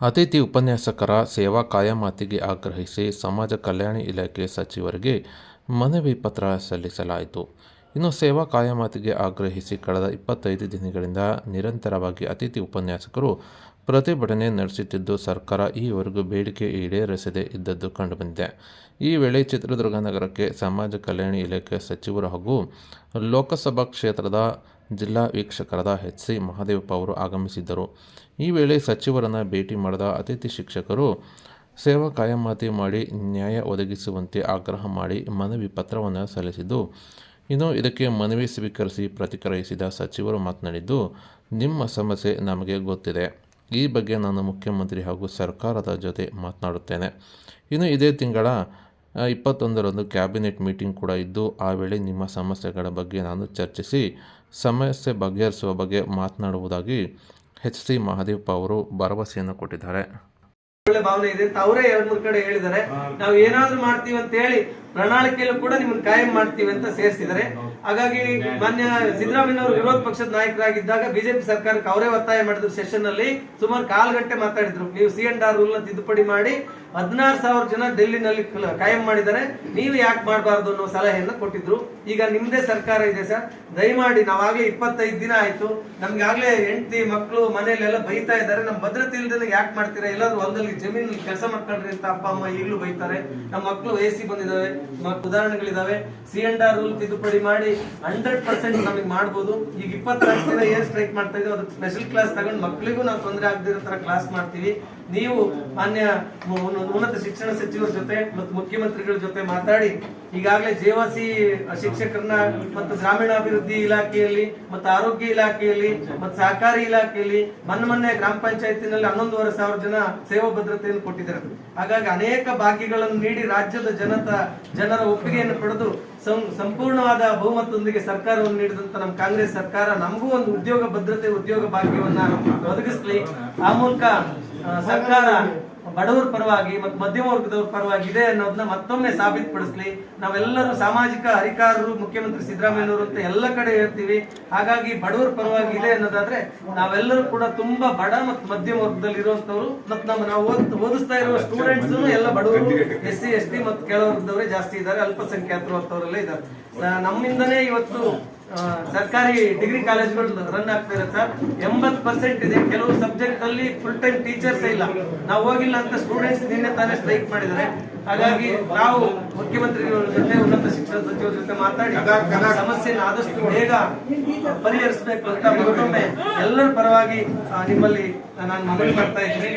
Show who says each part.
Speaker 1: ಅತಿಥಿ ಉಪನ್ಯಾಸಕರ ಸೇವಾ ಕಾಯಮಾತಿಗೆ ಆಗ್ರಹಿಸಿ ಸಮಾಜ ಕಲ್ಯಾಣ ಇಲಾಖೆ ಸಚಿವರಿಗೆ ಮನವಿ ಪತ್ರ ಸಲ್ಲಿಸಲಾಯಿತು. ಇನ್ನು ಸೇವಾ ಕಾಯಮಾತಿಗೆ ಆಗ್ರಹಿಸಿ ಕಳೆದ 25 ದಿನಗಳಿಂದ ನಿರಂತರವಾಗಿ ಅತಿಥಿ ಉಪನ್ಯಾಸಕರು ಪ್ರತಿಭಟನೆ ನಡೆಸುತ್ತಿದ್ದು, ಸರ್ಕಾರ ಈವರೆಗೂ ಬೇಡಿಕೆ ಈಡೇರಿಸದೇ ಇದ್ದದ್ದು ಕಂಡುಬಂದಿದೆ. ಈ ವೇಳೆ ಚಿತ್ರದುರ್ಗ ನಗರಕ್ಕೆ ಸಮಾಜ ಕಲ್ಯಾಣ ಇಲಾಖೆ ಸಚಿವರು ಹಾಗೂ ಲೋಕಸಭಾ ಕ್ಷೇತ್ರದ ಜಿಲ್ಲಾ ವೀಕ್ಷಕರಾದ ಎಚ್.ಸಿ. ಮಹದೇವಪ್ಪ ಅವರು ಆಗಮಿಸಿದ್ದರು. ಈ ವೇಳೆ ಸಚಿವರನ್ನು ಭೇಟಿ ಮಾಡಿದ ಅತಿಥಿ ಶಿಕ್ಷಕರು ಸೇವಾ ಕಾಯಮಾತಿ ಮಾಡಿ ನ್ಯಾಯ ಒದಗಿಸುವಂತೆ ಆಗ್ರಹ ಮಾಡಿ ಮನವಿ ಪತ್ರವನ್ನು ಸಲ್ಲಿಸಿದ್ದು, ಇನ್ನು ಇದಕ್ಕೆ ಮನವಿ ಸ್ವೀಕರಿಸಿ ಪ್ರತಿಕ್ರಿಯಿಸಿದ ಸಚಿವರು ಮಾತನಾಡಿದ್ದು, ನಿಮ್ಮ ಸಮಸ್ಯೆ ನಮಗೆ ಗೊತ್ತಿದೆ. ಈ ಬಗ್ಗೆ ನಾನು ಮುಖ್ಯಮಂತ್ರಿ ಹಾಗೂ ಸರ್ಕಾರದ ಜೊತೆ ಮಾತನಾಡುತ್ತೇನೆ. ಇನ್ನು ಇದೇ ತಿಂಗಳ 21ರಂದು ಕ್ಯಾಬಿನೆಟ್ ಮೀಟಿಂಗ್ ಕೂಡ ಇದ್ದು, ಆ ವೇಳೆ ನಿಮ್ಮ ಸಮಸ್ಯೆಗಳ ಬಗ್ಗೆ ನಾನು ಚರ್ಚಿಸಿ ಸಮಸ್ಯೆ ಬಗೆಹರಿಸುವ ಬಗ್ಗೆ ಮಾತನಾಡುವುದಾಗಿ ಎಚ್.ಸಿ. ಮಹದೇವಪ್ಪ ಅವರು ಭರವಸೆಯನ್ನು ಕೊಟ್ಟಿದ್ದಾರೆ.
Speaker 2: ಒಳ್ಳೆ ಭಾವನೆ ಇದೆ ಅಂತ ಅವರೇ 2-3 ಕಡೆ ಹೇಳಿದ್ದಾರೆ. ನಾವು ಏನಾದ್ರೂ ಮಾಡ್ತೀವಿ ಅಂತ ಹೇಳಿ ಪ್ರಣಾಳಿಕೆಯಲ್ಲೂ ಕೂಡ ನಿಮ್ಮನ್ನು ಕಾಯಂ ಮಾಡ್ತೀವಿ ಅಂತ ಸೇರಿಸಿದ್ದಾರೆ. ಹಾಗಾಗಿ ಮಾನ್ಯ ಸಿದ್ದರಾಮಯ್ಯನವರು ವಿರೋಧ ಪಕ್ಷದ ನಾಯಕರಾಗಿದ್ದಾಗ ಬಿಜೆಪಿ ಸರ್ಕಾರಕ್ಕೆ ಅವರೇ ಒತ್ತಾಯ ಮಾಡಿದ್ರು. ಸೆಷನ್ ಅಲ್ಲಿ ಸುಮಾರು 1/4 ಗಂಟೆ ಮಾತಾಡಿದ್ರು. ನೀವು C&R ರೂಲ್ ನ ತಿದ್ದುಪಡಿ ಮಾಡಿ 16,000 ಜನ ಡೆಲ್ಲಿನಲ್ಲಿ ಕಾಯಂ ಮಾಡಿದ್ದಾರೆ, ನೀವು ಯಾಕೆ ಮಾಡಬಾರ್ದು ಅನ್ನೋ ಸಲಹೆಯನ್ನು ಕೊಟ್ಟಿದ್ರು. ಈಗ ನಿಮ್ದೇ ಸರ್ಕಾರ ಇದೆ ಸರ್, ದಯಮಾಡಿ ನಾವಾಗ್ಲೇ 25 ದಿನ ಆಯ್ತು, ನಮ್ಗಾಗ್ಲೇ ಹೆಂಡತಿ ಮಕ್ಕಳು ಮನೆಯಲ್ಲೆಲ್ಲ ಬೈತಾ ಇದ್ದಾರೆ, ನಮ್ ಭದ್ರತೆ ಇಲ್ದೇ ಯಾಕೆ ಮಾಡ್ತೀರಾ, ಎಲ್ಲಾದ್ರೂ ಹೊಲದಲ್ಲಿ ಜಮೀನಲ್ಲಿ ಕೆಲಸ ಮಾಡ್ಕೊಳ್ರಿ ಅಂತ ಅಪ್ಪ ಅಮ್ಮ ಈಗಲೂ ಬೈತಾರೆ. ನಮ್ಮ ಮಕ್ಕಳು AC ಬಂದಿದ್ದಾವೆ, ಉದಾಹರಣೆಗಳಿದಾವೆ. C&R ರೂಲ್ ತಿದ್ದುಪಡಿ ಮಾಡಿ 100% ನಮಗೆ ಮಾಡ್ಬೋದು. ಈಗ 24 ದಿನ ಏನ್ ಸ್ಟ್ರೈಕ್ ಮಾಡ್ತಾ ಇದ್ದೀವಿ ಅದಕ್ಕೆ ಸ್ಪೆಷಲ್ ಕ್ಲಾಸ್ ತಗೊಂಡು ಮಕ್ಕಳಿಗೂ ನಾವು ತೊಂದರೆ ಆಗದಿರೋ ತರ ಕ್ಲಾಸ್ ಮಾಡ್ತೀವಿ. ನೀವು ಮಾನ್ಯ ಉನ್ನತ ಶಿಕ್ಷಣ ಸಚಿವರ ಜೊತೆ ಮತ್ತು ಮುಖ್ಯಮಂತ್ರಿಗಳ ಜೊತೆ ಮಾತಾಡಿ ಈಗಾಗಲೇ ಜೇವಾಸಿ ಶಿಕ್ಷಕರನ್ನ ಮತ್ತು ಗ್ರಾಮೀಣಾಭಿವೃದ್ಧಿ ಇಲಾಖೆಯಲ್ಲಿ ಮತ್ತು ಆರೋಗ್ಯ ಇಲಾಖೆಯಲ್ಲಿ ಮತ್ತು ಸಹಕಾರಿ ಇಲಾಖೆಯಲ್ಲಿ ಮೊನ್ನೆ ಗ್ರಾಮ ಪಂಚಾಯತಿನಲ್ಲಿ 11,500 ಜನ ಸೇವಾ ಭದ್ರತೆಯನ್ನು ಕೊಟ್ಟಿದ್ದಾರೆ. ಹಾಗಾಗಿ ಅನೇಕ ಭಾಗ್ಯಗಳನ್ನು ನೀಡಿ ರಾಜ್ಯದ ಜನರ ಒಪ್ಪಿಗೆಯನ್ನು ಪಡೆದು ಸಂಪೂರ್ಣವಾದ ಬಹುಮತದೊಂದಿಗೆ ಸರ್ಕಾರವನ್ನು ನೀಡಿದಂತ ನಮ್ಮ ಕಾಂಗ್ರೆಸ್ ಸರ್ಕಾರ ನಮಗೂ ಒಂದು ಉದ್ಯೋಗ ಭದ್ರತೆ, ಉದ್ಯೋಗ ಭಾಗ್ಯವನ್ನ ಒದಗಿಸಲಿ. ಆ ಮೂಲಕ ಸರ್ಕಾರ ಬಡವರ ಪರವಾಗಿ ಮತ್ತು ಮಧ್ಯಮ ವರ್ಗದವರ ಪರವಾಗಿ ಇದೆ ಅನ್ನೋದನ್ನ ಮತ್ತೊಮ್ಮೆ ಸಾಬೀತುಪಡಿಸಲಿ. ನಾವೆಲ್ಲರೂ ಸಾಮಾಜಿಕ ಹರಿಕಾರರು ಮುಖ್ಯಮಂತ್ರಿ ಸಿದ್ದರಾಮಯ್ಯನವರು ಅಂತ ಎಲ್ಲ ಕಡೆ ಹೇಳ್ತೀವಿ. ಹಾಗಾಗಿ ಬಡವರ ಪರವಾಗಿ ಇದೆ ಅನ್ನೋದಾದ್ರೆ ನಾವೆಲ್ಲರೂ ಕೂಡ ತುಂಬಾ ಬಡ ಮತ್ತು ಮಧ್ಯಮ ವರ್ಗದಲ್ಲಿ ಇರುವಂತವ್ರು ಮತ್ತು ನಾವು ಓದಿಸ್ತಾ ಇರುವ ಸ್ಟೂಡೆಂಟ್ಸ್ ಎಲ್ಲ ಬಡವರು, SC ST ಮತ್ತು ಕೆಳವರ್ಗದವರೇ ಜಾಸ್ತಿ ಇದ್ದಾರೆ, ಅಲ್ಪಸಂಖ್ಯಾತರು ಅಂತವರೆಲ್ಲ ಇದ್ದಾರೆ. ನಮ್ಮಿಂದನೇ ಇವತ್ತು ಸರ್ಕಾರಿ ಡಿಗ್ರಿ ಕಾಲೇಜ್ಗಳು ರನ್ ಆಗ್ತಾ ಇದೆ ಸರ್. 80% ಇದೆ. ಕೆಲವು ಸಬ್ಜೆಕ್ಟ್ ಅಲ್ಲಿ ಫುಲ್ ಟೈಮ್ ಟೀಚರ್ಸ್ ಇಲ್ಲ. ನಾವು ಹೋಗಿಲ್ಲ ಅಂತ ಸ್ಟೂಡೆಂಟ್ಸ್ ನಿನ್ನೆ ತಾನೇ ಸ್ಟ್ರೈಕ್ ಮಾಡಿದ್ದಾರೆ. ಹಾಗಾಗಿ ನಾವು ಮುಖ್ಯಮಂತ್ರಿಗಳ ಜೊತೆ ಉನ್ನತ ಶಿಕ್ಷಣ ಸಚಿವರ ಜೊತೆ ಮಾತಾಡಿ ಸಮಸ್ಯೆನ ಆದಷ್ಟು ಬೇಗ ಪರಿಹರಿಸಬೇಕು ಅಂತ ಮತ್ತೊಮ್ಮೆ ಎಲ್ಲರ ಪರವಾಗಿ ನಿಮ್ಮಲ್ಲಿ ನಾನು ಮನವಿ ಮಾಡ್ತಾ ಇದ್ದೀನಿ.